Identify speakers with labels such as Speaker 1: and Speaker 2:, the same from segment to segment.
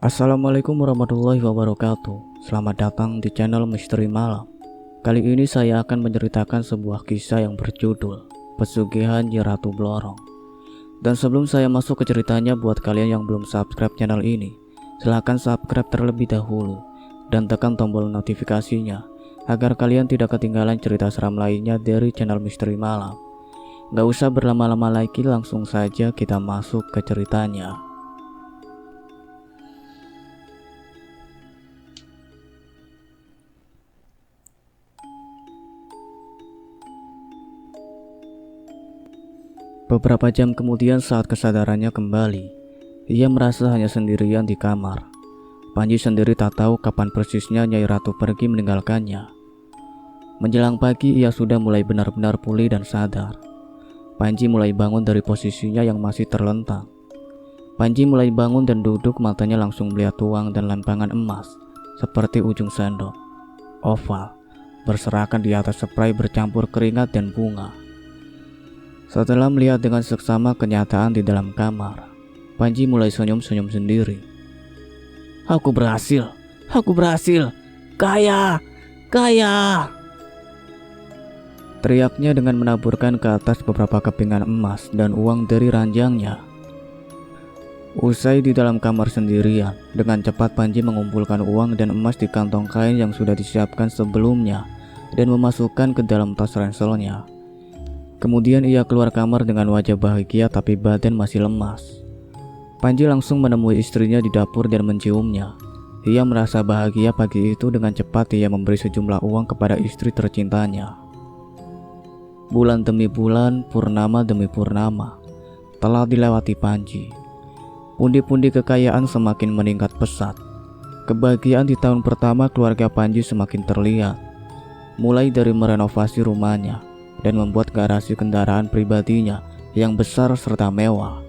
Speaker 1: Assalamualaikum warahmatullahi wabarakatuh. Selamat datang di channel Misteri Malam. Kali ini saya akan menceritakan sebuah kisah yang berjudul Pesugihan Nyi Ratu Blorong. Dan sebelum saya masuk ke ceritanya, buat kalian yang belum subscribe channel ini, silahkan subscribe terlebih dahulu dan tekan tombol notifikasinya agar kalian tidak ketinggalan cerita seram lainnya dari channel Misteri Malam. Gak usah berlama-lama lagi, langsung saja kita masuk ke ceritanya. Beberapa jam kemudian, saat kesadarannya kembali, ia merasa hanya sendirian di kamar. Panji sendiri tak tahu kapan persisnya Nyai Ratu pergi meninggalkannya. Menjelang pagi, ia sudah mulai benar-benar pulih dan sadar. Panji mulai bangun dari posisinya yang masih terlentang. Panji mulai bangun dan duduk, matanya langsung melihat uang dan lempengan emas seperti ujung sendok, oval, berserakan di atas spray bercampur keringat dan bunga. Setelah melihat dengan seksama kenyataan di dalam kamar, Panji mulai senyum-senyum sendiri. Aku berhasil, kaya, kaya! Teriaknya dengan menaburkan ke atas beberapa kepingan emas dan uang dari ranjangnya. Usai di dalam kamar sendirian, dengan cepat Panji mengumpulkan uang dan emas di kantong kain yang sudah disiapkan sebelumnya dan memasukkan ke dalam tas ranselnya. Kemudian ia keluar kamar dengan wajah bahagia tapi badan masih lemas. Panji langsung menemui istrinya di dapur dan menciumnya. Ia merasa bahagia. Pagi itu dengan cepat ia memberi sejumlah uang kepada istri tercintanya. Bulan demi bulan, purnama demi purnama telah dilewati Panji. Pundi-pundi kekayaan semakin meningkat pesat. Kebahagiaan di tahun pertama keluarga Panji semakin terlihat. Mulai dari merenovasi rumahnya dan membuat garasi kendaraan pribadinya yang besar serta mewah.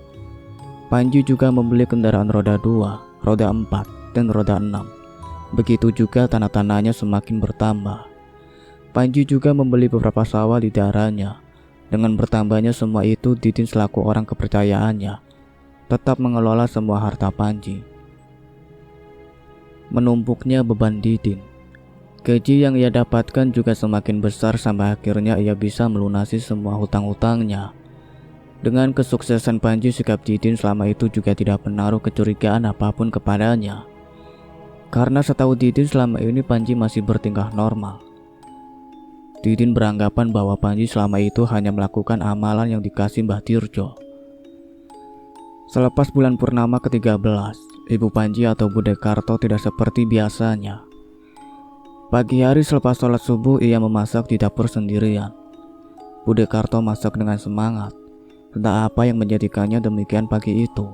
Speaker 1: Panji juga membeli kendaraan roda 2, roda 4, dan roda 6. Begitu juga tanah-tanahnya semakin bertambah. Panji juga membeli beberapa sawah di daerahnya. Dengan bertambahnya semua itu, Didin selaku orang kepercayaannya tetap mengelola semua harta Panji. Menumpuknya beban Didin, gaji yang ia dapatkan juga semakin besar sampai akhirnya ia bisa melunasi semua hutang-hutangnya. Dengan kesuksesan Panji, sikap Didin selama itu juga tidak menaruh kecurigaan apapun kepadanya. Karena setahu Didin selama ini Panji masih bertingkah normal. Didin beranggapan bahwa Panji selama itu hanya melakukan amalan yang dikasih Mbah Tirjo. Selepas bulan purnama ke-13, Ibu Panji atau Bude Karto tidak seperti biasanya. Pagi hari selepas sholat subuh, ia memasak di dapur sendirian. Bude Karto masak dengan semangat. Entah apa yang menjadikannya demikian pagi itu.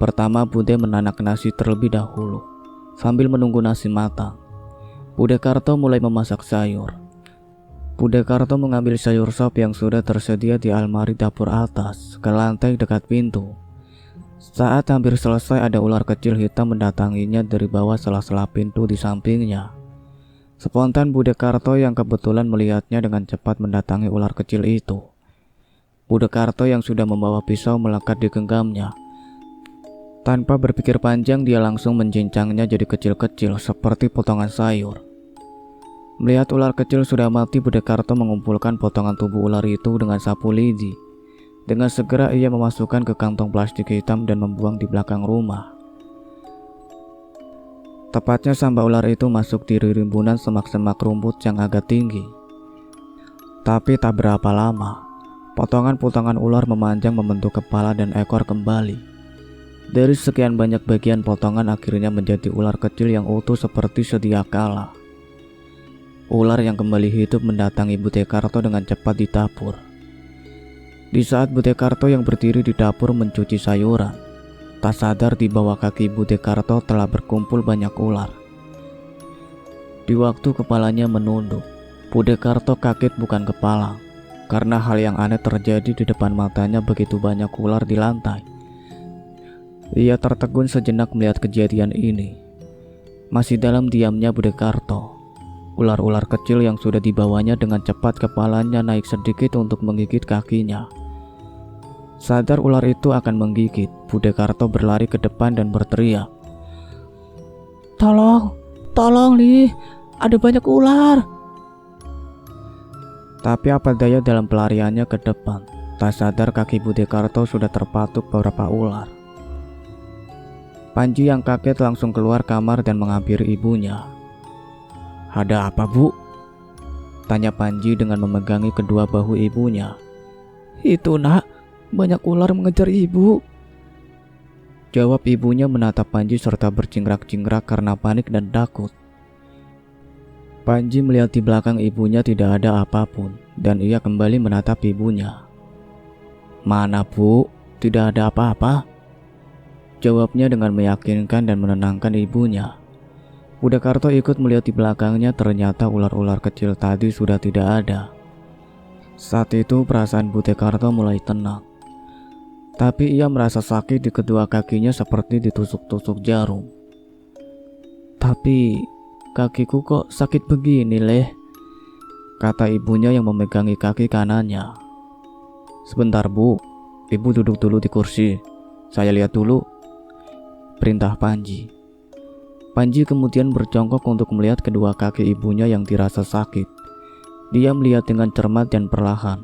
Speaker 1: Pertama, Bude menanak nasi terlebih dahulu. Sambil menunggu nasi matang, Bude Karto mulai memasak sayur. Bude Karto mengambil sayur sop yang sudah tersedia di almari dapur atas ke lantai dekat pintu. Saat hampir selesai, ada ular kecil hitam mendatanginya dari bawah sela-sela pintu di sampingnya. Spontan Bude Karto yang kebetulan melihatnya dengan cepat mendatangi ular kecil itu. Bude Karto yang sudah membawa pisau melekat di genggamnya. Tanpa berpikir panjang, dia langsung mencincangnya jadi kecil-kecil seperti potongan sayur. Melihat ular kecil sudah mati, Bude Karto mengumpulkan potongan tubuh ular itu dengan sapu lidi. Dengan segera ia memasukkan ke kantong plastik hitam dan membuang di belakang rumah. Tepatnya sampai ular itu masuk di rimbunan semak-semak rumput yang agak tinggi. Tapi tak berapa lama, potongan-potongan ular memanjang membentuk kepala dan ekor kembali. Dari sekian banyak bagian potongan, akhirnya menjadi ular kecil yang utuh seperti sedia kala. Ular yang kembali hidup mendatangi Bude Karto dengan cepat di dapur. Di saat Bude Karto yang berdiri di dapur mencuci sayuran, tak sadar di bawah kaki Bude Karto telah berkumpul banyak ular. Di waktu kepalanya menunduk, Bude Karto kaget bukan kepalang, karena hal yang aneh terjadi di depan matanya. Begitu banyak ular di lantai. Ia tertegun sejenak melihat kejadian ini. Masih dalam diamnya Bude Karto, ular-ular kecil yang sudah dibawanya dengan cepat kepalanya naik sedikit untuk menggigit kakinya. Sadar ular itu akan menggigit, Bude Karto berlari ke depan dan berteriak, Tolong Li, ada banyak ular. Tapi apa daya dalam pelariannya ke depan, tak sadar kaki Budekarto sudah terpatuk beberapa ular. Panji yang kaget langsung keluar kamar dan menghampiri ibunya. "Ada apa, Bu?" tanya Panji dengan memegangi kedua bahu ibunya. "Itu nak, banyak ular mengejar ibu," jawab ibunya menatap Panji serta bercingrak-cingrak karena panik dan takut. Panji melihat di belakang ibunya tidak ada apapun dan ia kembali menatap ibunya. "Mana Bu? Tidak ada apa-apa," jawabnya dengan meyakinkan dan menenangkan ibunya. Budekarto ikut melihat di belakangnya, ternyata ular-ular kecil tadi sudah tidak ada. Saat itu perasaan Budekarto mulai tenang. Tapi ia merasa sakit di kedua kakinya seperti ditusuk-tusuk jarum. "Tapi kakiku kok sakit begini, Leh?" kata ibunya yang memegangi kaki kanannya. "Sebentar Bu, Ibu duduk dulu di kursi. Saya lihat dulu," perintah Panji. Panji kemudian berjongkok untuk melihat kedua kaki ibunya yang dirasa sakit. Dia melihat dengan cermat dan perlahan.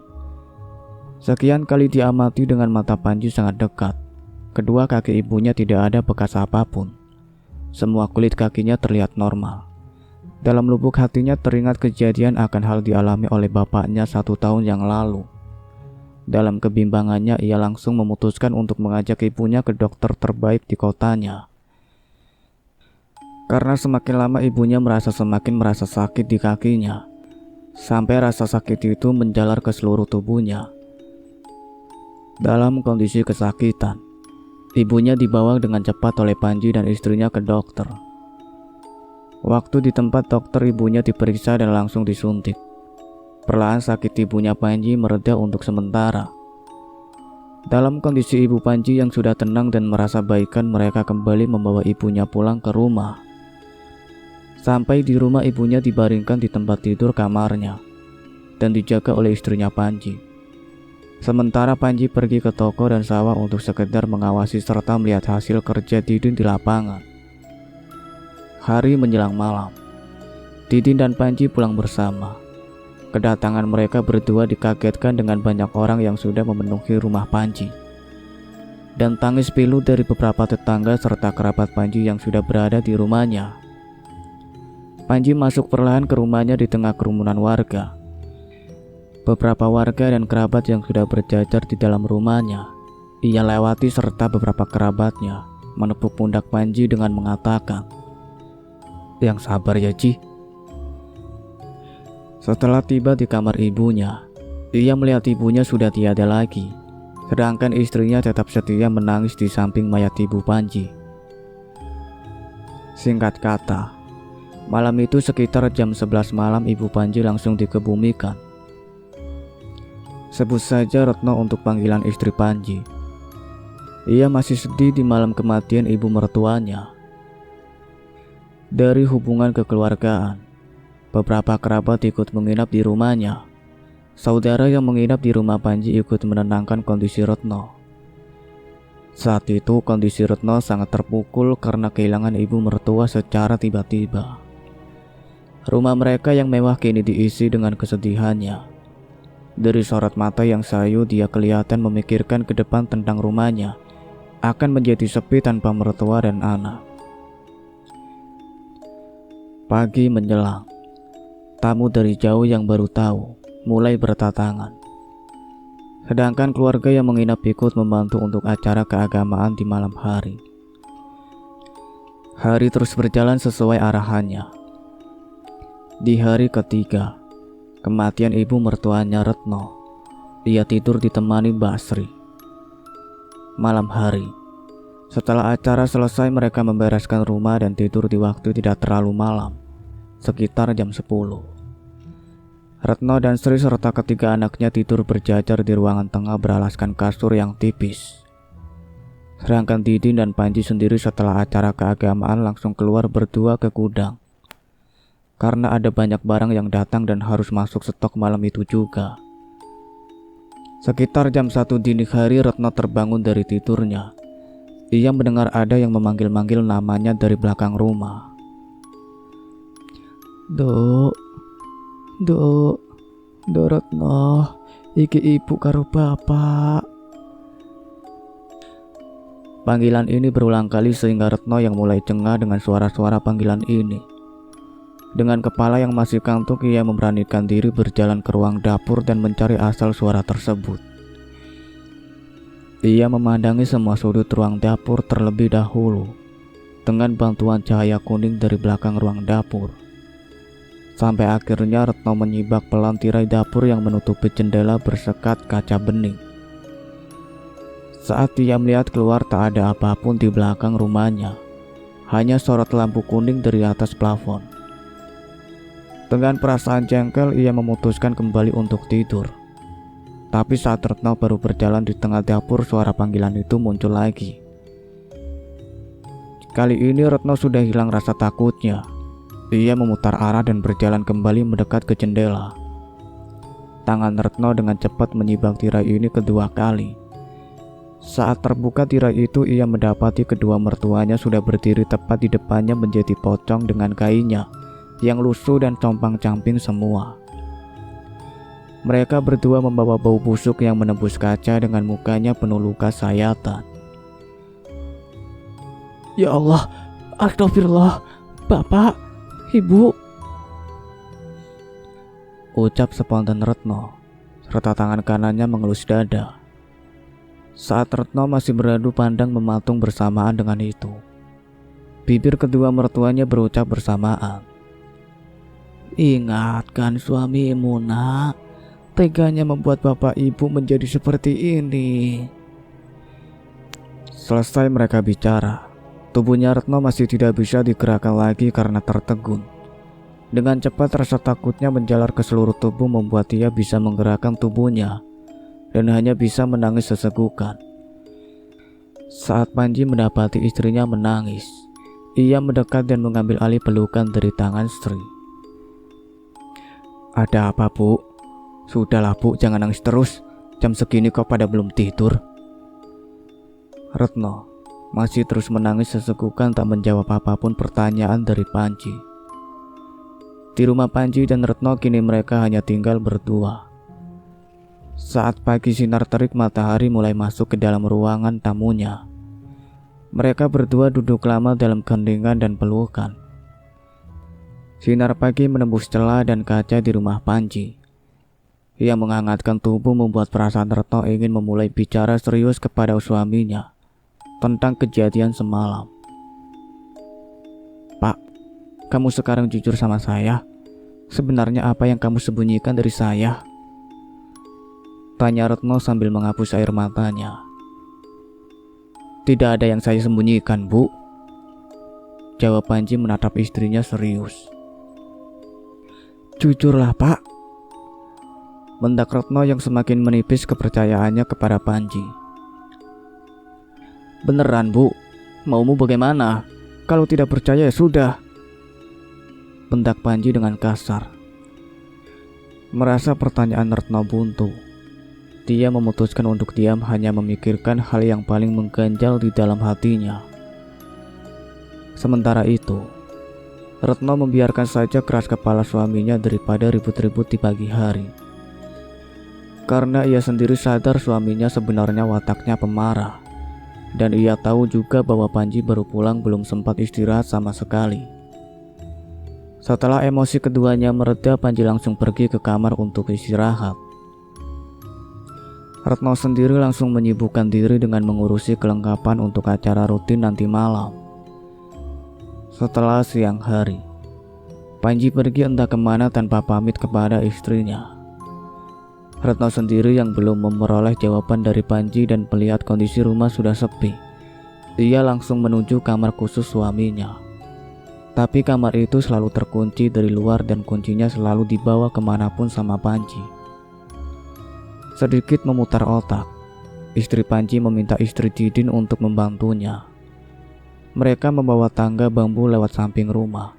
Speaker 1: Sekian kali diamati dengan mata Panji sangat dekat. Kedua kaki ibunya tidak ada bekas apapun. Semua kulit kakinya terlihat normal. Dalam lubuk hatinya teringat kejadian akan hal dialami oleh bapaknya 1 tahun yang lalu. Dalam kebimbangannya ia langsung memutuskan untuk mengajak ibunya ke dokter terbaik di kotanya. Karena semakin lama ibunya semakin merasa sakit di kakinya, sampai rasa sakit itu menjalar ke seluruh tubuhnya. Dalam kondisi kesakitan, ibunya dibawa dengan cepat oleh Panji dan istrinya ke dokter. Waktu di tempat dokter, ibunya diperiksa dan langsung disuntik. Perlahan sakit ibunya Panji mereda untuk sementara. Dalam kondisi ibu Panji yang sudah tenang dan merasa baikan, mereka kembali membawa ibunya pulang ke rumah. Sampai di rumah, ibunya dibaringkan di tempat tidur kamarnya dan dijaga oleh istrinya Panji. Sementara Panji pergi ke toko dan sawah untuk sekedar mengawasi serta melihat hasil kerja Didin di lapangan. Hari menjelang malam, Didin dan Panji pulang bersama. Kedatangan mereka berdua dikagetkan dengan banyak orang yang sudah memenuhi rumah Panji, dan tangis pilu dari beberapa tetangga serta kerabat Panji yang sudah berada di rumahnya. Panji masuk perlahan ke rumahnya di tengah kerumunan warga. Beberapa warga dan kerabat yang sudah berjajar di dalam rumahnya ia lewati serta beberapa kerabatnya menepuk pundak Panji dengan mengatakan, "Yang sabar ya Ji." Setelah tiba di kamar ibunya, ia melihat ibunya sudah tiada lagi, sedangkan istrinya tetap setia menangis di samping mayat ibu Panji. Singkat kata, malam itu sekitar jam 11 malam ibu Panji langsung dikebumikan. Sebut saja Retno untuk panggilan istri Panji. Ia masih sedih di malam kematian ibu mertuanya. Dari hubungan kekeluargaan, beberapa kerabat ikut menginap di rumahnya. Saudara yang menginap di rumah Panji ikut menenangkan kondisi Retno. Saat itu kondisi Retno sangat terpukul karena kehilangan ibu mertua secara tiba-tiba. Rumah mereka yang mewah kini diisi dengan kesedihannya. Dari sorot mata yang sayu dia kelihatan memikirkan ke depan tentang rumahnya akan menjadi sepi tanpa mertua dan anak. Pagi menjelang, tamu dari jauh yang baru tahu mulai berdatangan. Sedangkan keluarga yang menginap ikut membantu untuk acara keagamaan di malam hari. Hari terus berjalan sesuai arahannya. Di hari ketiga kematian ibu mertuanya Retno, ia tidur ditemani Basri. Malam hari, setelah acara selesai mereka membereskan rumah dan tidur di waktu tidak terlalu malam, sekitar jam 10. Retno dan Sri serta ketiga anaknya tidur berjajar di ruangan tengah beralaskan kasur yang tipis. Sedangkan Didin dan Panji sendiri setelah acara keagamaan langsung keluar berdua ke gudang. Karena ada banyak barang yang datang dan harus masuk stok malam itu juga. Sekitar jam 1 dini hari Retno terbangun dari tidurnya. Ia mendengar ada yang memanggil-manggil namanya dari belakang rumah. Duk, Duk, Duk Retno, iki ibu karo bapak. Panggilan ini berulang kali sehingga Retno yang mulai cengah dengan suara-suara panggilan ini. Dengan kepala yang masih kantuk, ia memberanikan diri berjalan ke ruang dapur dan mencari asal suara tersebut. Ia memandangi semua sudut ruang dapur terlebih dahulu dengan bantuan cahaya kuning dari belakang ruang dapur. Sampai akhirnya Retno menyibak pelan tirai dapur yang menutupi jendela bersekat kaca bening. Saat ia melihat keluar, tak ada apapun di belakang rumahnya, hanya sorot lampu kuning dari atas plafon. Dengan perasaan jengkel, ia memutuskan kembali untuk tidur. Tapi saat Retno baru berjalan di tengah dapur, suara panggilan itu muncul lagi. Kali ini Retno sudah hilang rasa takutnya. Ia memutar arah dan berjalan kembali mendekat ke jendela. Tangan Retno dengan cepat menyibak tirai ini kedua kali. Saat terbuka tirai itu, ia mendapati kedua mertuanya sudah berdiri tepat di depannya menjadi pocong dengan kainnya yang lusuh dan compang-camping semua. Mereka berdua membawa bau busuk yang menembus kaca dengan mukanya penuh luka sayatan. Ya Allah, astagfirullah, Bapak, Ibu, ucap spontan Retno, serta tangan kanannya mengelus dada. Saat Retno masih beradu pandang mematung bersamaan dengan itu, bibir kedua mertuanya berucap bersamaan. Ingatkan suamimu, nak. Teganya membuat bapak ibu menjadi seperti ini. Selesai mereka bicara, tubuhnya Retno masih tidak bisa digerakkan lagi karena tertegun. Dengan cepat rasa takutnya menjalar ke seluruh tubuh membuat ia bisa menggerakkan tubuhnya dan hanya bisa menangis sesegukan. Saat Panji mendapati istrinya menangis, ia mendekat dan mengambil alih pelukan dari tangan Sri. Ada apa, Bu? Sudahlah, Bu, jangan nangis terus. Jam segini kok pada belum tidur. Retno masih terus menangis sesegukan, tak menjawab apapun pertanyaan dari Panji. Di rumah Panji dan Retno kini mereka hanya tinggal berdua. Saat pagi sinar terik matahari mulai masuk ke dalam ruangan tamunya. Mereka berdua duduk lama dalam keheningan dan pelukan. Sinar pagi menembus celah dan kaca di rumah Panji. Ia menghangatkan tubuh membuat perasaan Retno ingin memulai bicara serius kepada suaminya tentang kejadian semalam. Pak, kamu sekarang jujur sama saya. Sebenarnya apa yang kamu sembunyikan dari saya? Tanya Retno sambil menghapus air matanya. Tidak ada yang saya sembunyikan, Bu. Jawab Panji menatap istrinya serius. Jujurlah, Pak. Mendak Retno yang semakin menipis kepercayaannya kepada Panji. Beneran, Bu? Maumu bagaimana? Kalau tidak percaya ya sudah. Bentak Panji dengan kasar. Merasa pertanyaan Retno buntu, dia memutuskan untuk diam, hanya memikirkan hal yang paling mengganjal di dalam hatinya. Sementara itu, Retno membiarkan saja keras kepala suaminya daripada ribut-ribut di pagi hari. Karena ia sendiri sadar suaminya sebenarnya wataknya pemarah, dan ia tahu juga bahwa Panji baru pulang belum sempat istirahat sama sekali. Setelah emosi keduanya mereda, Panji langsung pergi ke kamar untuk istirahat. Retno sendiri langsung menyibukkan diri dengan mengurusi kelengkapan untuk acara rutin nanti malam. Setelah siang hari, Panji pergi entah kemana tanpa pamit kepada istrinya. Retno sendiri yang belum memperoleh jawaban dari Panji dan melihat kondisi rumah sudah sepi, ia langsung menuju kamar khusus suaminya. Tapi kamar itu selalu terkunci dari luar dan kuncinya selalu dibawa kemanapun sama Panji. Sedikit memutar otak, istri Panji meminta istri Didin untuk membantunya. Mereka membawa tangga bambu lewat samping rumah,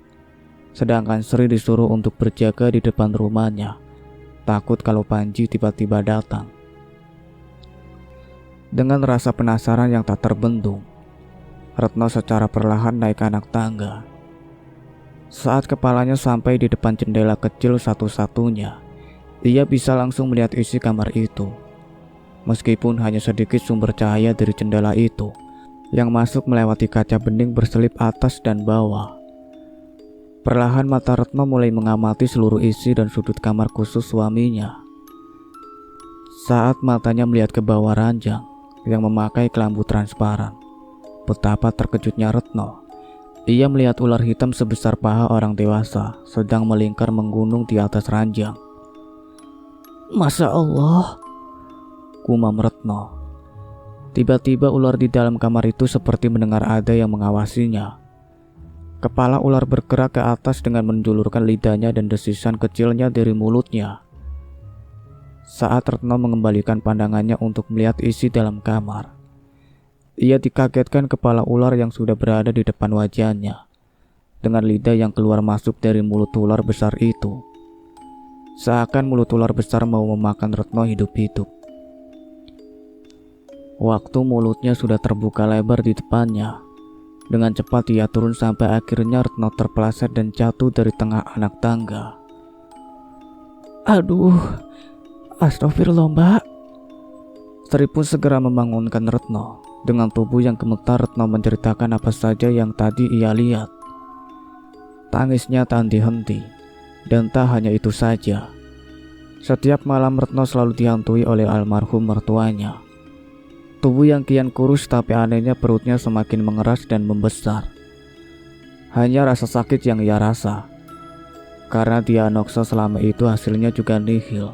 Speaker 1: sedangkan Sri disuruh untuk berjaga di depan rumahnya, takut kalau Panji tiba-tiba datang. Dengan rasa penasaran yang tak terbendung, Retno secara perlahan naik anak tangga. Saat kepalanya sampai di depan jendela kecil satu-satunya, ia bisa langsung melihat isi kamar itu. Meskipun hanya sedikit sumber cahaya dari jendela itu yang masuk melewati kaca bening berselip atas dan bawah. Perlahan mata Retno mulai mengamati seluruh isi dan sudut kamar khusus suaminya. Saat matanya melihat ke bawah ranjang yang memakai kelambu transparan, betapa terkejutnya Retno. Ia melihat ular hitam sebesar paha orang dewasa sedang melingkar menggunung di atas ranjang. "Masya Allah," gumam Retno. Tiba-tiba ular di dalam kamar itu seperti mendengar ada yang mengawasinya. Kepala ular bergerak ke atas dengan menjulurkan lidahnya dan desisan kecilnya dari mulutnya. Saat Retno mengembalikan pandangannya untuk melihat isi dalam kamar, ia dikagetkan kepala ular yang sudah berada di depan wajahnya, dengan lidah yang keluar masuk dari mulut ular besar itu. Seakan mulut ular besar mau memakan Retno hidup-hidup. Waktu mulutnya sudah terbuka lebar di depannya, dengan cepat ia turun sampai akhirnya Retno terpeleset dan jatuh dari tengah anak tangga. "Aduh, astagfirullah Mbak." Sri pun segera membangunkan Retno. Dengan tubuh yang gemetar, Retno menceritakan apa saja yang tadi ia lihat. Tangisnya tak henti-henti, dan tak hanya itu saja. Setiap malam Retno selalu dihantui oleh almarhum mertuanya. Tubuh yang kian kurus, tapi anehnya perutnya semakin mengeras dan membesar. Hanya rasa sakit yang ia rasa, karena diagnosa selama itu hasilnya juga nihil.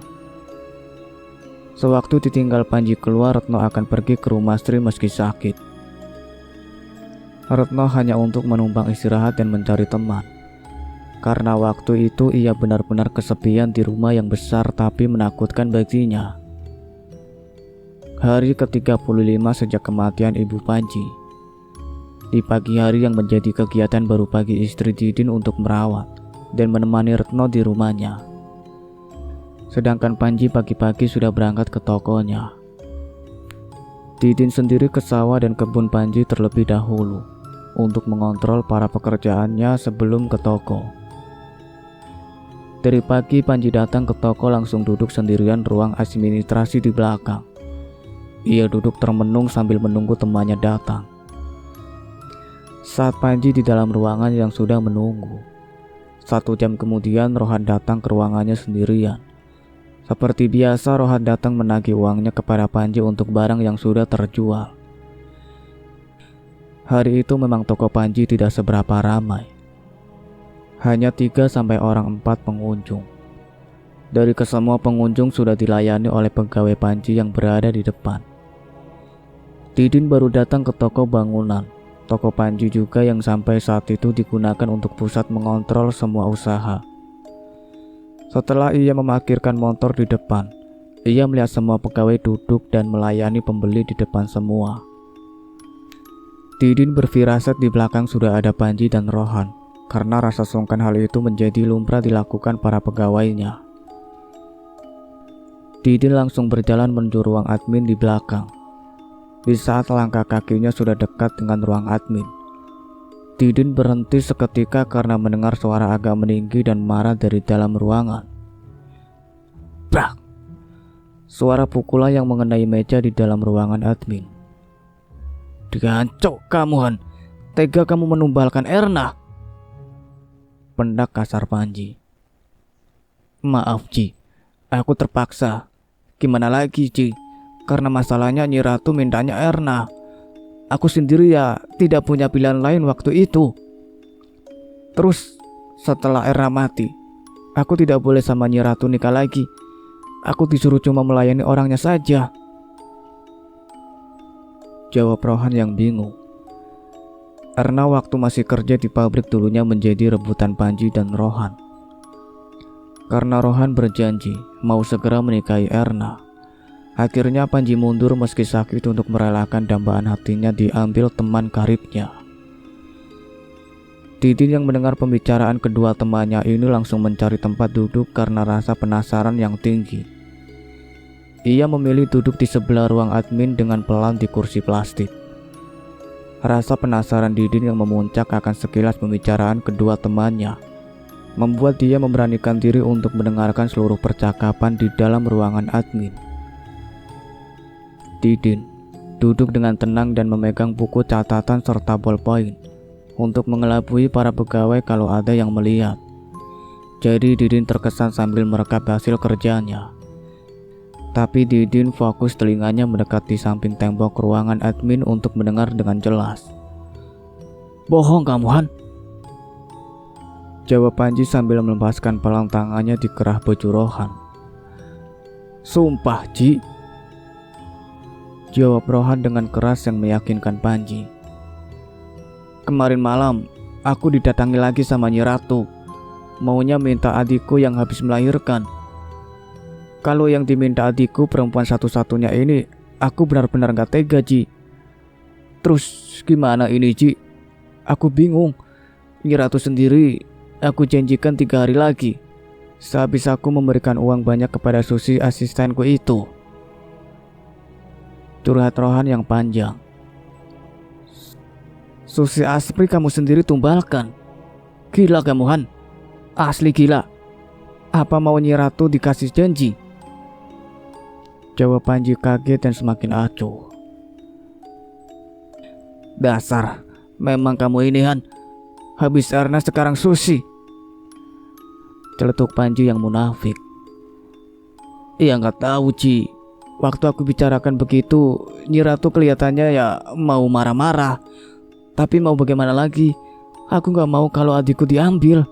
Speaker 1: Sewaktu ditinggal Panji keluar, Retno akan pergi ke rumah Sri meski sakit. Retno hanya untuk menumpang istirahat dan mencari teman. Karena waktu itu ia benar-benar kesepian di rumah yang besar tapi menakutkan baginya. Hari ke-35 sejak kematian Ibu Panji. Di pagi hari yang menjadi kegiatan baru pagi istri Didin untuk merawat dan menemani Retno di rumahnya. Sedangkan Panji pagi-pagi sudah berangkat ke tokonya. Didin sendiri ke sawah dan kebun Panji terlebih dahulu untuk mengontrol para pekerjaannya sebelum ke toko. Dari pagi Panji datang ke toko langsung duduk sendirian ruang administrasi di belakang. Ia duduk termenung sambil menunggu temannya datang. Saat Panji di dalam ruangan yang sudah menunggu, 1 jam kemudian Rohan datang ke ruangannya sendirian. Seperti biasa, Rohan datang menagih uangnya kepada Panji untuk barang yang sudah terjual. Hari itu memang toko Panji tidak seberapa ramai. Hanya 3-4 pengunjung. Dari kesemua pengunjung sudah dilayani oleh pegawai Panji yang berada di depan. Didin baru datang ke toko bangunan. Toko Panji juga yang sampai saat itu digunakan untuk pusat mengontrol semua usaha. Setelah ia memarkirkan motor di depan, ia melihat semua pegawai duduk dan melayani pembeli di depan semua. Didin berfirasat di belakang sudah ada Panji dan Rohan, karena rasa sungkan hal itu menjadi lumrah dilakukan para pegawainya. Didin langsung berjalan menuju ruang admin di belakang. Di saat langkah kakinya sudah dekat dengan ruang admin, Didin berhenti seketika karena mendengar suara agak meninggi dan marah dari dalam ruangan. Brak! Suara pukulan yang mengenai meja di dalam ruangan admin. "Digancok kamu, Han. Tega kamu menumbalkan Erna!" Pendak kasar Panji. "Maaf Ji, aku terpaksa. Gimana lagi Ji? Karena masalahnya Nyi Ratu mintanya Erna. Aku sendiri ya tidak punya pilihan lain waktu itu. Terus setelah Erna mati, aku tidak boleh sama Nyi Ratu nikah lagi. Aku disuruh cuma melayani orangnya saja," jawab Rohan yang bingung. Erna waktu masih kerja di pabrik dulunya menjadi rebutan Panji dan Rohan. Karena Rohan berjanji mau segera menikahi Erna, akhirnya Panji mundur meski sakit untuk merelakan dambaan hatinya diambil teman karibnya. Didin yang mendengar pembicaraan kedua temannya ini langsung mencari tempat duduk karena rasa penasaran yang tinggi. Ia memilih duduk di sebelah ruang admin dengan pelan di kursi plastik. Rasa penasaran Didin yang memuncak akan sekilas pembicaraan kedua temannya membuat dia memberanikan diri untuk mendengarkan seluruh percakapan di dalam ruangan admin. Didin duduk dengan tenang dan memegang buku catatan serta ballpoint untuk mengelabui para pegawai kalau ada yang melihat. Jadi Didin terkesan sambil merekap hasil kerjanya. Tapi Didin fokus telinganya mendekat di samping tembok ruangan admin untuk mendengar dengan jelas. "Bohong kamu, Han," jawab Panji sambil melepaskan pelang tangannya di kerah baju Rohan. "Sumpah, Ji," jawab Rohan dengan keras yang meyakinkan Panji. "Kemarin malam aku didatangi lagi sama Nyi Ratu. Maunya minta adikku yang habis melahirkan. Kalau yang diminta adikku perempuan satu-satunya ini, aku benar-benar gak tega, Ji. Terus gimana ini, Ji? Aku bingung. Nyi Ratu sendiri aku janjikan 3 hari lagi. Sehabis aku memberikan uang banyak kepada Susi asistenku itu." Curhat Rohan yang panjang. "Susi Aspri kamu sendiri tumbalkan. Gila kamu, Han. Asli gila. Apa mau Nyi Ratu dikasih janji?" Jawab Panji kaget dan semakin acuh. "Dasar, memang kamu ini, Han. Habis Erna sekarang Susi," celetuk Panji yang munafik. "Iya gak tahu, Ci. Waktu aku bicarakan begitu, Nyi Ratu kelihatannya ya mau marah-marah. Tapi mau bagaimana lagi? Aku gak mau kalau adikku diambil,"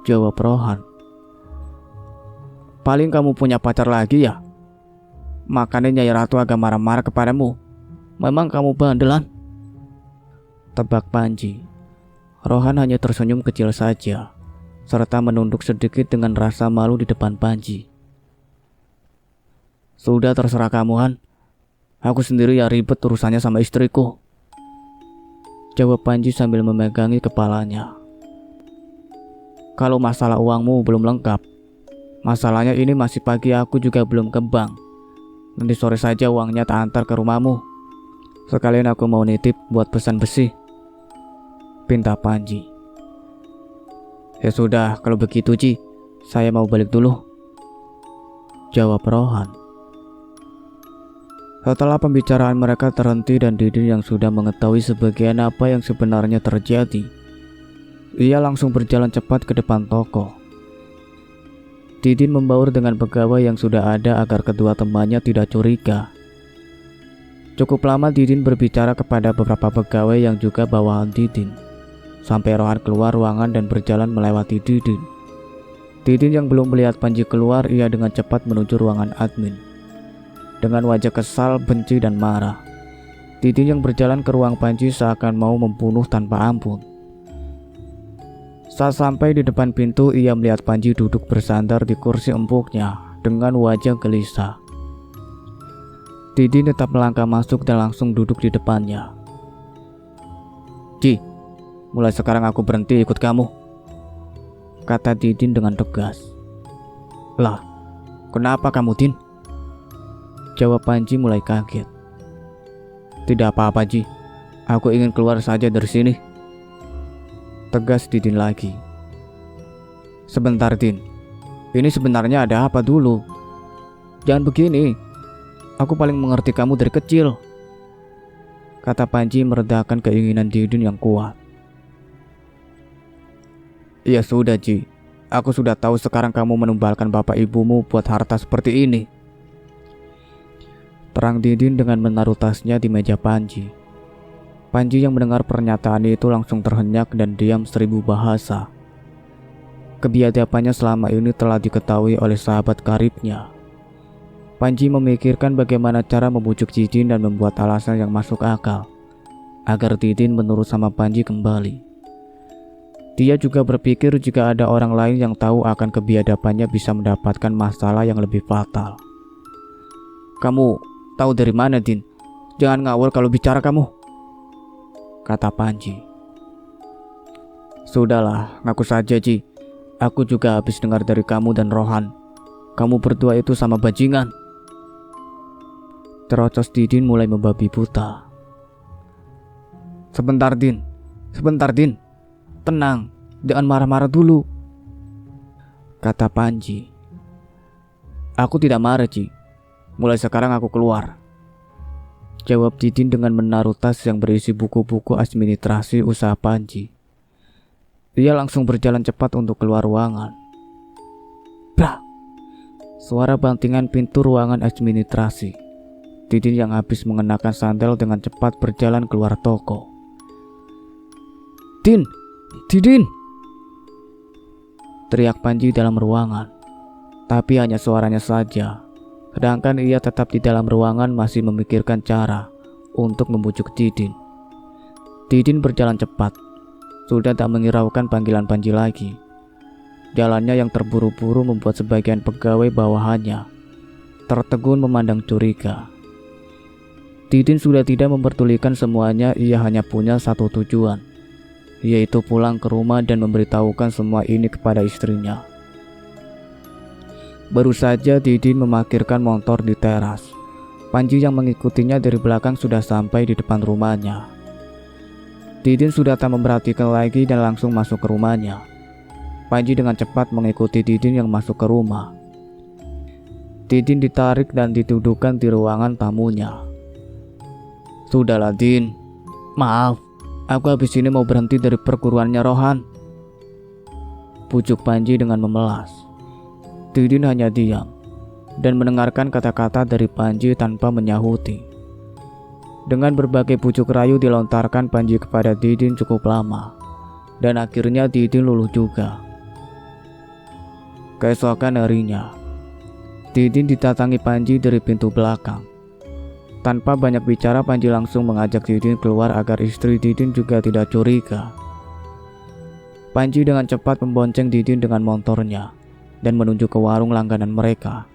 Speaker 1: jawab Rohan. "Paling kamu punya pacar lagi ya? Makanya Nyai Ratu agak marah-marah kepadamu. Memang kamu bandelan," tebak Panji. Rohan hanya tersenyum kecil saja, serta menunduk sedikit dengan rasa malu di depan Panji. "Sudah, terserah kamu, Han. Aku sendiri ya ribet urusannya sama istriku," jawab Panji sambil memegangi kepalanya. "Kalau masalah uangmu belum lengkap, masalahnya ini masih pagi, aku juga belum ke bank. Nanti sore saja uangnya tak antar ke rumahmu. Sekalian aku mau nitip buat pesan besi," pinta Panji. "Ya sudah, kalau begitu Ci, saya mau balik dulu," jawab Rohan. Setelah pembicaraan mereka terhenti dan Didin yang sudah mengetahui sebagian apa yang sebenarnya terjadi, ia langsung berjalan cepat ke depan toko. Didin membaur dengan pegawai yang sudah ada agar kedua temannya tidak curiga. Cukup lama Didin berbicara kepada beberapa pegawai yang juga bawahan Didin, sampai Rohan keluar ruangan dan berjalan melewati Didin. Didin yang belum melihat Panji keluar, ia dengan cepat menuju ruangan admin. Dengan wajah kesal, benci, dan marah, Didin yang berjalan ke ruang Panji seakan mau membunuh tanpa ampun. Saat sampai di depan pintu, ia melihat Panji duduk bersandar di kursi empuknya dengan wajah gelisah. Didin tetap melangkah masuk dan langsung duduk di depannya. "Ji, mulai sekarang aku berhenti ikut kamu," kata Didin dengan tegas. "Lah, kenapa kamu, Din?" jawab Panji mulai kaget. "Tidak apa-apa, Ji. Aku ingin keluar saja dari sini," tegas Didin lagi. "Sebentar, Din. Ini sebenarnya ada apa dulu? Jangan begini. Aku paling mengerti kamu dari kecil," kata Panji meredakan keinginan Didin yang kuat. "Ya sudah, Ji. Aku sudah tahu sekarang kamu menumbalkan bapak ibumu buat harta seperti ini," terang Didin dengan menaruh tasnya di meja Panji. Panji yang mendengar pernyataan itu langsung terhenyak dan diam 1000 bahasa. Kebiadabannya selama ini telah diketahui oleh sahabat karibnya. Panji memikirkan bagaimana cara membujuk Didin dan membuat alasan yang masuk akal agar Didin menurut sama Panji kembali. Dia juga berpikir jika ada orang lain yang tahu akan kebiadabannya bisa mendapatkan masalah yang lebih fatal. "Kamu tahu dari mana, Din? Jangan ngawur kalau bicara kamu," kata Panji. "Sudahlah, ngaku saja, Ji. Aku juga habis dengar dari kamu dan Rohan. Kamu berdua itu sama bajingan," terocos Didin mulai membabi buta. Sebentar, Din. tenang, jangan marah-marah dulu, kata Panji. Aku tidak marah, Ci. Mulai sekarang aku keluar, jawab Didin dengan menaruh tas yang berisi buku-buku administrasi usaha Panji. Ia langsung berjalan cepat untuk keluar ruangan. Brak! Suara bantingan pintu ruangan administrasi. Didin yang habis mengenakan sandal dengan cepat berjalan keluar toko. Didin! Teriak Panji dalam ruangan. Tapi hanya suaranya saja. Sedangkan ia tetap di dalam ruangan masih memikirkan cara untuk membujuk Didin. Didin berjalan cepat. Sudah tak menghiraukan panggilan Panji lagi. Jalannya yang terburu-buru membuat sebagian pegawai bawahannya tertegun memandang curiga. Didin sudah tidak memperdulikan semuanya, ia hanya punya satu tujuan, yaitu pulang ke rumah dan memberitahukan semua ini kepada istrinya. Baru saja Didin memarkirkan motor di teras. Panji yang mengikutinya dari belakang sudah sampai di depan rumahnya. Didin sudah tak memperhatikan lagi dan langsung masuk ke rumahnya. Panji dengan cepat mengikuti Didin yang masuk ke rumah. Didin ditarik dan didudukkan di ruangan tamunya. Sudahlah Din, maaf, aku habis ini mau berhenti dari perguruannya Rohan, pujuk Panji dengan memelas. Didin hanya diam dan mendengarkan kata-kata dari Panji tanpa menyahuti. Dengan berbagai pujuk rayu dilontarkan Panji kepada Didin cukup lama, dan akhirnya Didin luluh juga. Keesokan harinya, Didin didatangi Panji dari pintu belakang. Tanpa banyak bicara, Panji langsung mengajak Didin keluar agar istri Didin juga tidak curiga. Panji dengan cepat membonceng Didin dengan motornya dan menuju ke warung langganan mereka.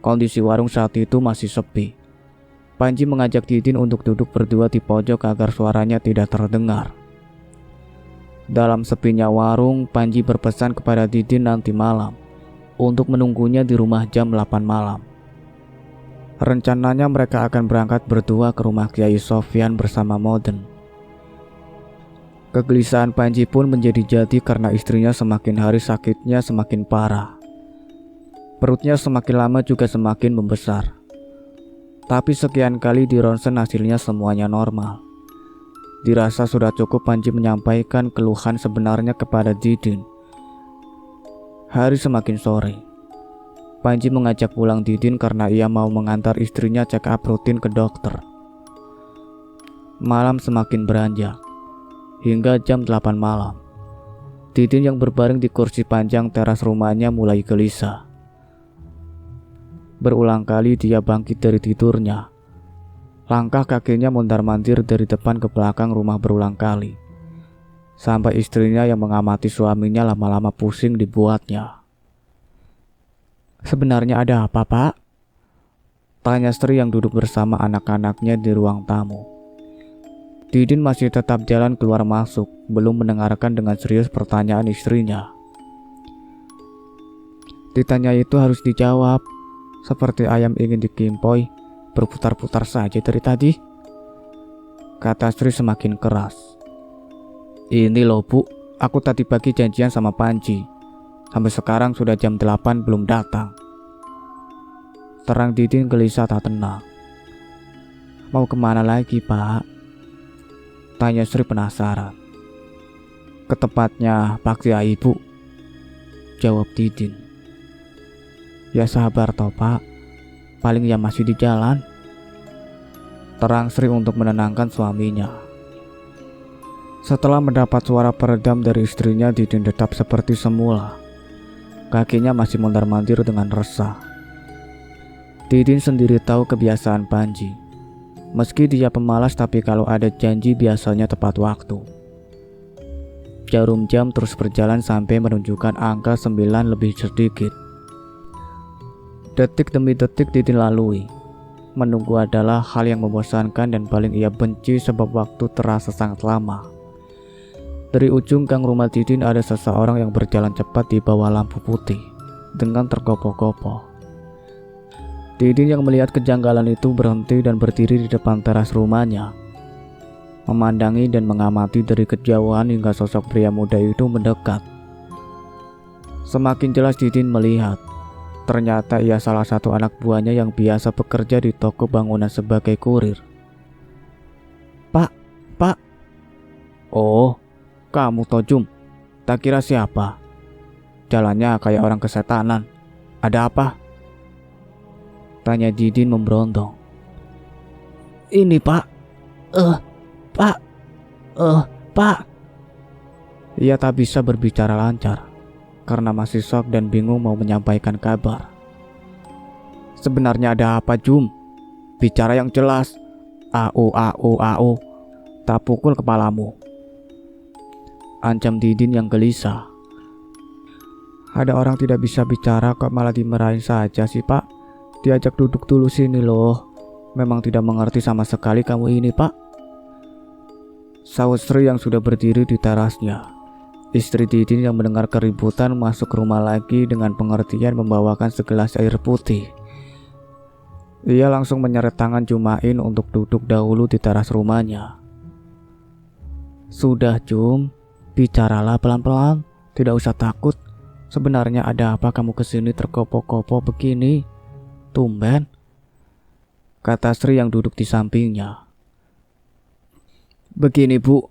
Speaker 1: Kondisi warung saat itu masih sepi. Panji mengajak Didin untuk duduk berdua di pojok agar suaranya tidak terdengar. Dalam sepinya warung, Panji berpesan kepada Didin nanti malam untuk menunggunya di rumah jam 8 malam. Rencananya mereka akan berangkat berdua ke rumah Kiai Sofyan bersama Moden. Kegelisahan Panji pun menjadi jadi karena istrinya semakin hari sakitnya semakin parah. Perutnya semakin lama juga semakin membesar. Tapi sekian kali di ronsen hasilnya semuanya normal. Dirasa sudah cukup Panji menyampaikan keluhan sebenarnya kepada Didin. Hari semakin sore. Panji mengajak pulang Didin karena ia mau mengantar istrinya check up rutin ke dokter. Malam semakin beranjak. Hingga jam 8 malam. Didin yang berbaring di kursi panjang teras rumahnya mulai gelisah. Berulang kali dia bangkit dari tidurnya. Langkah kakinya mondar-mandir dari depan ke belakang rumah berulang kali. Sampai istrinya yang mengamati suaminya lama-lama pusing dibuatnya. Sebenarnya ada apa, Pak? Tanya Sri yang duduk bersama anak-anaknya di ruang tamu. Didin masih tetap jalan keluar masuk, belum mendengarkan dengan serius pertanyaan istrinya. Ditanya itu harus dijawab, seperti ayam ingin dikimpoi, berputar-putar saja dari tadi, kata Sri semakin keras. Ini loh Bu, aku tadi pagi janjian sama Panji. Sampai sekarang sudah jam 8 belum datang. Terang Didin gelisah tak tenang. Mau kemana lagi Pak? Tanya Sri penasaran. Ke tempatnya Pak Kiai Bu, jawab Didin. Ya sabar toh Pak, paling ya masih di jalan, terang Sri untuk menenangkan suaminya. Setelah mendapat suara peredam dari istrinya, Didin tetap seperti semula. Kakinya masih mondar-mandir dengan resah. Didin sendiri tahu kebiasaan Panji. Meski dia pemalas, tapi kalau ada janji biasanya tepat waktu. Jarum jam terus berjalan sampai menunjukkan angka 9 lebih sedikit. Detik demi detik Didin lalui. Menunggu adalah hal yang membosankan dan paling ia benci sebab waktu terasa sangat lama. Dari ujung gang rumah Didin ada seseorang yang berjalan cepat di bawah lampu putih dengan tergopoh-gopoh. Didin yang melihat kejanggalan itu berhenti dan berdiri di depan teras rumahnya. memandangi dan mengamati dari kejauhan hingga sosok pria muda itu mendekat. Semakin jelas Didin melihat, ternyata ia salah satu anak buahnya yang biasa bekerja di toko bangunan sebagai kurir. Pak, Pak. Oh, kamu toh Jum. Tak kira siapa. Jalannya kayak orang kesetanan. Ada apa? Tanya Didin memberondong. Ini Pak. Pak. Pak. Ia tak bisa berbicara lancar karena masih shock dan bingung mau menyampaikan kabar. Sebenarnya ada apa Jum? Bicara yang jelas. Au. Tak pukul kepalamu. Ancam Didin yang gelisah. Ada orang tidak bisa bicara kok malah dimarahin saja sih Pak. Diajak duduk dulu sini loh. Memang tidak mengerti sama sekali kamu ini Pak. Sahut Sri yang sudah berdiri di terasnya. Istri Didin yang mendengar keributan masuk rumah lagi dengan pengertian membawakan segelas air putih. Ia langsung menyeret tangan Jumain untuk duduk dahulu di teras rumahnya. Sudah Jum, bicaralah pelan-pelan, tidak usah takut. Sebenarnya ada apa kamu kesini terkopo-kopo begini? Tumben, kata Sri yang duduk di sampingnya. Begini Bu,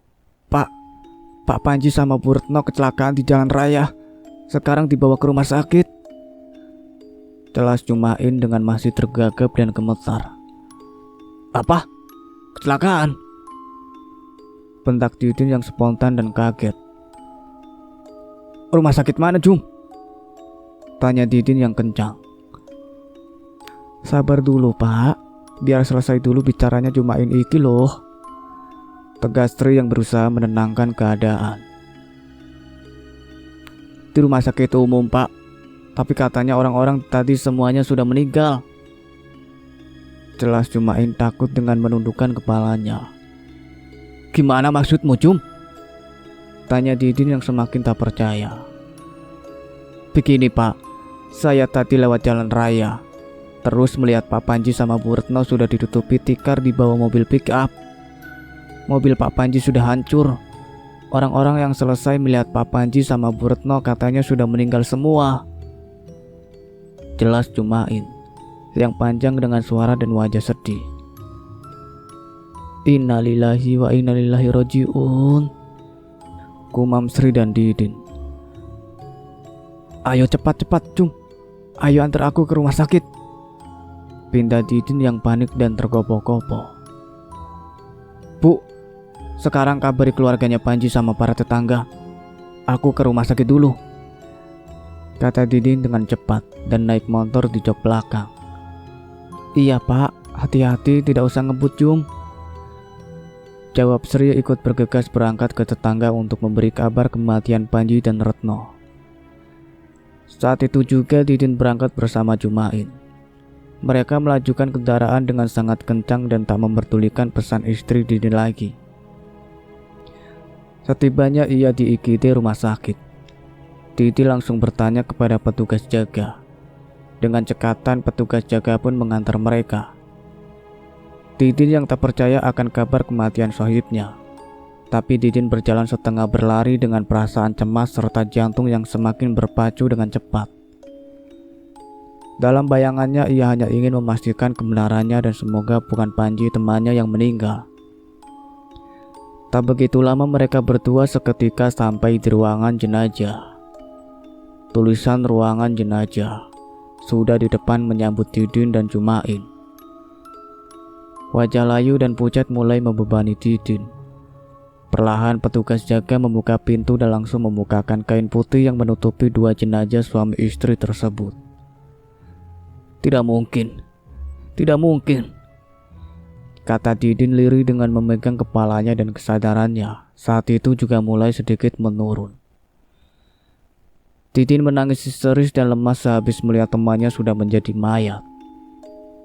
Speaker 1: Pak Panji sama Bu Retno kecelakaan di jalan raya. Sekarang dibawa ke rumah sakit. Jelas Jumain dengan masih tergagap dan gemetar. Apa? Kecelakaan? Bentak Didin yang spontan dan kaget. Rumah sakit mana Jum? Tanya Didin yang kencang. Sabar dulu Pak, biar selesai dulu bicaranya Jumain iki loh. Tegas Sri yang berusaha menenangkan keadaan. Di rumah sakit umum Pak, tapi katanya orang-orang tadi semuanya sudah meninggal. Jelas Jumain takut dengan menundukkan kepalanya. Gimana maksudmu Jum? Tanya Didin yang semakin tak percaya. Begini Pak, saya tadi lewat jalan raya, terus melihat Pak Panji sama Bu Retno sudah ditutupi tikar di bawah mobil pick up. Mobil Pak Panji sudah hancur. Orang-orang yang selesai melihat Pak Panji sama Bu Retno katanya sudah meninggal semua. Jelas Jumain yang panjang dengan suara dan wajah sedih. Innalillahi wa innalillahi roji'un, gumam Sri dan Didin. Ayo cepat Jum, ayo antar aku ke rumah sakit, pinta Didin yang panik dan tergopoh-gopoh. Bu, sekarang kabari keluarganya Panji sama para tetangga. Aku ke rumah sakit dulu, kata Didin dengan cepat dan naik motor di jok belakang. Iya Pak, hati-hati tidak usah ngebut Jum, jawab Sri ikut bergegas berangkat ke tetangga untuk memberi kabar kematian Panji dan Retno. Saat itu juga Didin berangkat bersama Jumain. Mereka melajukan kendaraan dengan sangat kencang dan tak memperdulikan pesan istri Didin lagi. Setibanya ia di IGD rumah sakit, Didin langsung bertanya kepada petugas jaga. Dengan cekatan petugas jaga pun mengantar mereka. Didin yang tak percaya akan kabar kematian syahidnya. Tapi Didin berjalan setengah berlari dengan perasaan cemas serta jantung yang semakin berpacu dengan cepat. Dalam bayangannya ia hanya ingin memastikan kebenarannya dan semoga bukan Panji temannya yang meninggal. Tak begitu lama mereka berdua seketika sampai di ruangan jenazah. Tulisan ruangan jenazah sudah di depan menyambut Didin dan Jumain. Wajah layu dan pucat mulai membebani Didin. Perlahan petugas jaga membuka pintu dan langsung membukakan kain putih yang menutupi dua jenazah suami istri tersebut. Tidak mungkin, kata Didin lirih dengan memegang kepalanya dan kesadarannya saat itu juga mulai sedikit menurun. Didin menangis histeris dan lemas sehabis melihat temannya sudah menjadi mayat.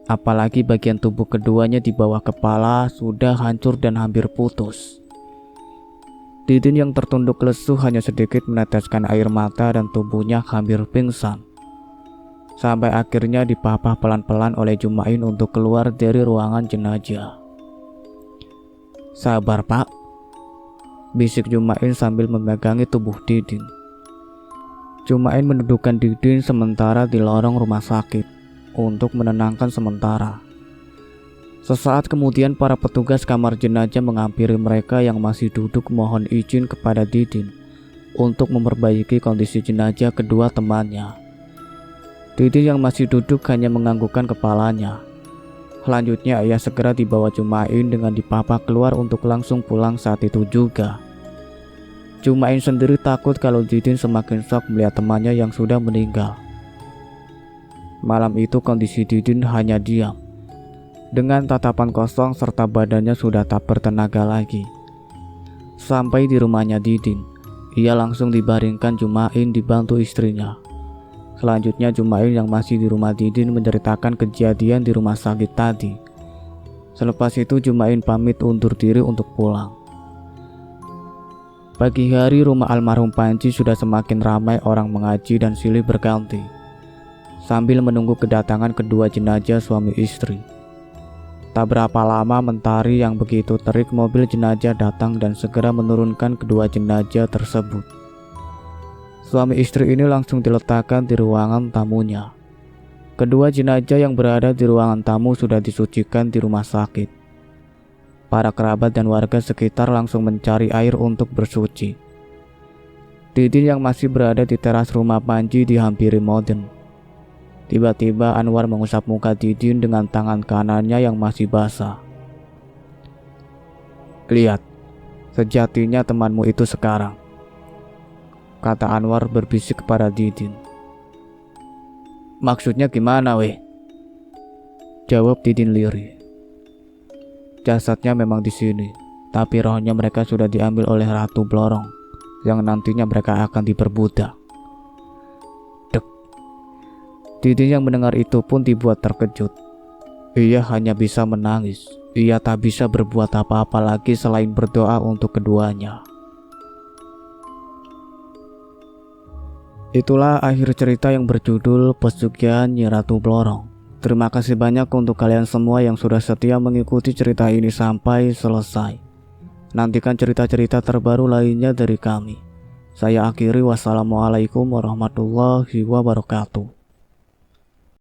Speaker 1: Apalagi bagian tubuh keduanya di bawah kepala sudah hancur dan hampir putus. Didin yang tertunduk lesu hanya sedikit meneteskan air mata dan tubuhnya hampir pingsan. Sampai akhirnya dipapah pelan-pelan oleh Jumain untuk keluar dari ruangan jenazah. Sabar Pak, bisik Jumain sambil memegangi tubuh Didin. Jumain mendudukkan Didin sementara di lorong rumah sakit untuk menenangkan sementara. Sesaat kemudian para petugas kamar jenazah menghampiri mereka yang masih duduk mohon izin kepada Didin untuk memperbaiki kondisi jenazah kedua temannya. Didin yang masih duduk hanya menganggukkan kepalanya. Selanjutnya ia segera dibawa Jumain dengan dipapa keluar untuk langsung pulang saat itu juga. Jumain sendiri takut kalau Didin semakin shock melihat temannya yang sudah meninggal. Malam itu kondisi Didin hanya diam, dengan tatapan kosong serta badannya sudah tak bertenaga lagi. Sampai di rumahnya Didin, ia langsung dibaringkan Jumain dibantu istrinya. Selanjutnya Jumain yang masih di rumah Didin menceritakan kejadian di rumah sakit tadi. Selepas itu Jumain pamit undur diri untuk pulang. Pagi hari rumah almarhum Panji sudah semakin ramai orang mengaji dan silih berganti, sambil menunggu kedatangan kedua jenazah suami istri. Tak berapa lama Mentari yang begitu terik mobil jenazah datang dan segera menurunkan kedua jenazah tersebut. Suami istri ini langsung diletakkan di ruangan tamunya. Kedua jenazah yang berada di ruangan tamu sudah disucikan di rumah sakit. Para kerabat dan warga sekitar langsung mencari air untuk bersuci. Didin yang masih berada di teras rumah Panji dihampiri Modin. Tiba-tiba Anwar mengusap muka Didin dengan tangan kanannya yang masih basah. "Lihat, sejatinya temanmu itu sekarang," kata Anwar berbisik kepada Didin. "Maksudnya gimana weh?" jawab Didin lirih. "Jasadnya memang di sini, tapi rohnya mereka sudah diambil oleh Ratu Blorong yang nantinya mereka akan diperbudak." Dek. Didin yang mendengar itu pun dibuat terkejut. Ia hanya bisa menangis. Ia tak bisa berbuat apa-apa lagi selain berdoa untuk keduanya. Itulah akhir cerita yang berjudul Pesugihan Nyi Ratu Blorong. Terima kasih banyak untuk kalian semua yang sudah setia mengikuti cerita ini sampai selesai. Nantikan cerita-cerita terbaru lainnya dari kami. Saya akhiri, wassalamualaikum warahmatullahi wabarakatuh.